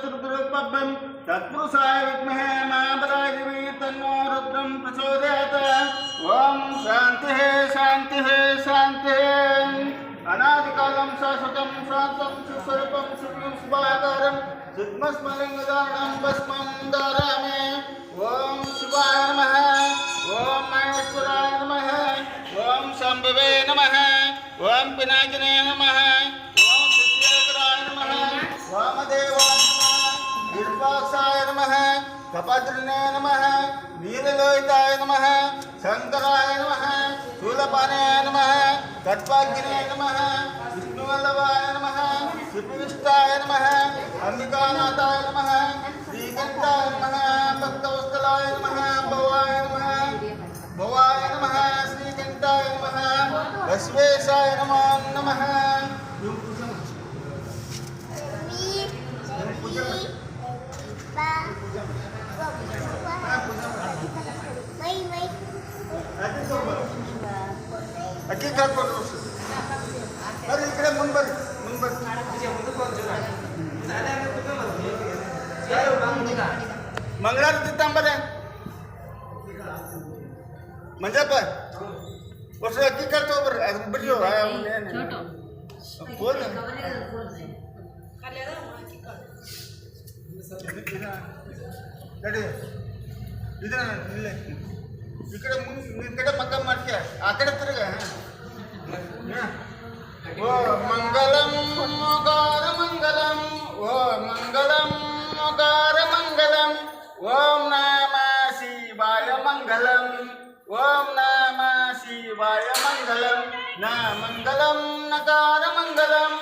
चतुर्गुरुपब्बं तत्पुरुषाय विद्महे महाबलाय धीमहि तन्नो रुद्रं प्रचोदयात्। ओम शांतिः शांतिः शांतिः। अनादिकालं शाश्वतं शान्तं सुस्वरूपं सुखं शुभाकारं सिद्मस्मलिङ्गधारणं भस्मं धारयामि। ओम शिवाय नमः। ओम महेश्वराय नमः। ओम शंभवे नमः। ओम पिनाकिने नमः। ओम शुक्लेश्वराय नमः। वामदेवाय नमः। विरूपाक्षाय नमः। कपद्रिणे नमः। नीललोहिताय नमः। शंकराय नमः। शूलपाणे नमः। कट्वाग्ने नमः। विष्णुवल्लभाय नमः। श्रीविष्टाय नमः। अंबिकानाथाय नमः। श्रीकंठाय नमः। भक्तवत्सलाय नमः। भवाय नमः। भवाय नमः। श्रीकंठाय नमः। बसवेशाय नमो नमः। अक्की कर्ಕೊಂಡು ಬರ್ರಿ ಈ ಕಡೆ ಮುಂದೆ ಬರ್ರಿ ಮಂಗಳಾರತಿ ತಾಂಬರೆ ಮಂಜಪ್ಪ ವರ್ಷ ಅಕ್ಕಿ ಕರ್ತ ಹೋಗ್ಬರ್ರಿ ಅದ್ರ ಬಿಡ್ರಿ ಫೋನ್ ನಡಿ ಇದನ್ನ ಇಲ್ಲೇ ಈ ಕಡೆ ಮಕ್ಕ ಮಾಡ್ತೀಯ ಆ ಕಡೆ ತಿರುಗ ಓ ಮಂಗಲಂ ಓಂಕಾರ ಮಂಗಲಂ ಓ ಮಂಗಲಂ ಓಂಕಾರ ಮಂಗಲಂ ಓಂ ನಮ ಶಿವಾಯ ಮಂಗಲಂ ಓಂ ನಮ ಶಿವಾಯ ಮಂಗಲಂ ನ ಮಂಗಲಂ ನಕಾರ ಮಂಗಲಂ